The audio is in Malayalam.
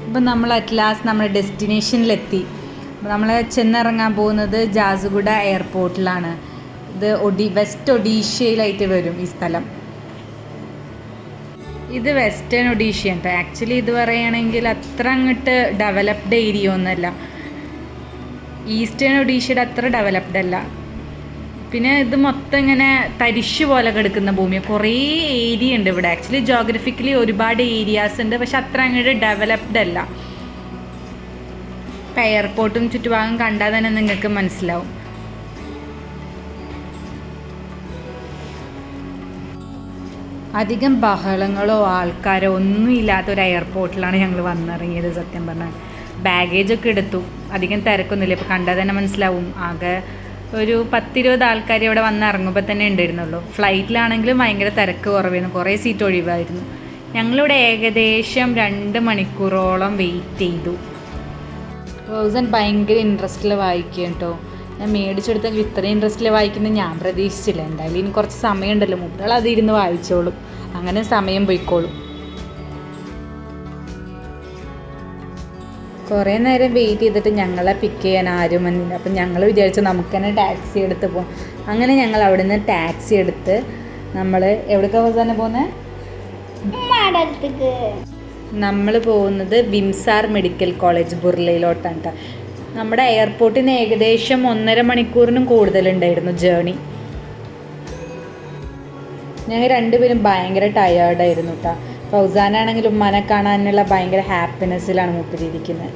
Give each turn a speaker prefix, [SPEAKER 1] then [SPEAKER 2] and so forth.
[SPEAKER 1] ഇപ്പം നമ്മൾ അറ്റ് ലാസ്റ്റ് നമ്മുടെ ഡെസ്റ്റിനേഷനിലെത്തി. നമ്മൾ ചെന്നിറങ്ങാൻ പോകുന്നത് ജാസുഗുഡ എയർപോർട്ടിലാണ്. ഇത് വെസ്റ്റ് ഒഡീഷയിലായിട്ട് വരും ഈ സ്ഥലം. ഇത് വെസ്റ്റേൺ ഒഡീഷയാണ് കേട്ടോ. ആക്ച്വലി ഇത് പറയുകയാണെങ്കിൽ അത്ര അങ്ങോട്ട് ഡെവലപ്ഡ് ഏരിയ ഒന്നുമല്ല. ഈസ്റ്റേൺ ഒഡീഷയുടെ അത്ര ഡെവലപ്ഡ് അല്ല. പിന്നെ ഇത് മൊത്തം ഇങ്ങനെ തരിശ് പോലെ കിടക്കുന്ന ഭൂമി. കുറേ ഏരിയ ഉണ്ട് ഇവിടെ. ആക്ച്വലി ജോഗ്രഫിക്കലി ഒരുപാട് ഏരിയാസ് ഉണ്ട്, പക്ഷെ അത്ര അങ്ങോട്ട് ഡെവലപ്ഡ് അല്ല. ഇപ്പം എയർപോർട്ടും ചുറ്റുഭാഗം കണ്ടാൽ തന്നെ നിങ്ങൾക്ക് മനസ്സിലാവും. അധികം ബഹളങ്ങളോ ആൾക്കാരോ ഒന്നും ഇല്ലാത്തൊരു എയർപോർട്ടിലാണ് ഞങ്ങൾ വന്നിറങ്ങിയത്. സത്യം പറഞ്ഞാൽ ബാഗേജൊക്കെ എടുത്തു. അധികം തിരക്കൊന്നുമില്ല. ഇപ്പോൾ കണ്ടാൽ തന്നെ മനസ്സിലാവും. ആകെ ഒരു 10-20 ആൾക്കാർ ഇവിടെ വന്ന് ഇറങ്ങുമ്പോൾ തന്നെ ഉണ്ടായിരുന്നുള്ളൂ. ഫ്ലൈറ്റിലാണെങ്കിലും ഭയങ്കര തിരക്ക് കുറവായിരുന്നു. കുറേ സീറ്റ് ഒഴിവായിരുന്നു. ഞങ്ങളിവിടെ ഏകദേശം 2 മണിക്കൂറോളം വെയിറ്റ് ചെയ്തു. റോസൻ ഭയങ്കര ഇൻട്രസ്റ്റിൽ വായിക്കും കേട്ടോ. ഞാൻ മേടിച്ചെടുത്തെങ്കിൽ ഇത്രയും ഇൻട്രസ്റ്റിൽ വായിക്കുന്നത് ഞാൻ പ്രതീക്ഷിച്ചില്ല. എന്തായാലും ഇനി കുറച്ച് സമയമുണ്ടല്ലോ, മുട്ടകൾ അതിരുന്ന് വായിച്ചോളും. അങ്ങനെ സമയം പോയിക്കോളും. കുറേ നേരം വെയിറ്റ് ചെയ്തിട്ട് ഞങ്ങളെ പിക്ക് ചെയ്യാൻ ആരും വന്നില്ല. അപ്പം ഞങ്ങൾ വിചാരിച്ചു നമുക്ക് തന്നെ ടാക്സി എടുത്ത് പോകും. അങ്ങനെ ഞങ്ങൾ അവിടെ നിന്ന് ടാക്സി എടുത്ത് നമ്മൾ എവിടേക്കാണ് തന്നെ പോകുന്നത്? നമ്മൾ പോകുന്നത് വിംസാർ മെഡിക്കൽ കോളേജ് ബുർലയിലോട്ടാണ് കേട്ടോ. നമ്മുടെ എയർപോർട്ടിൽ നിന്ന് ഏകദേശം 1.5 മണിക്കൂറിനും കൂടുതലുണ്ടായിരുന്നു ജേണി. ഞങ്ങൾ രണ്ടുപേരും ഭയങ്കര ടയേർഡായിരുന്നു കേട്ടോ. ഫൗസാനാണെങ്കിൽ ഉമ്മാനെ കാണാനുള്ള ഭയങ്കര ഹാപ്പിനെസ്സിലാണ് മൂപ്പരിയിരിക്കുന്നത്.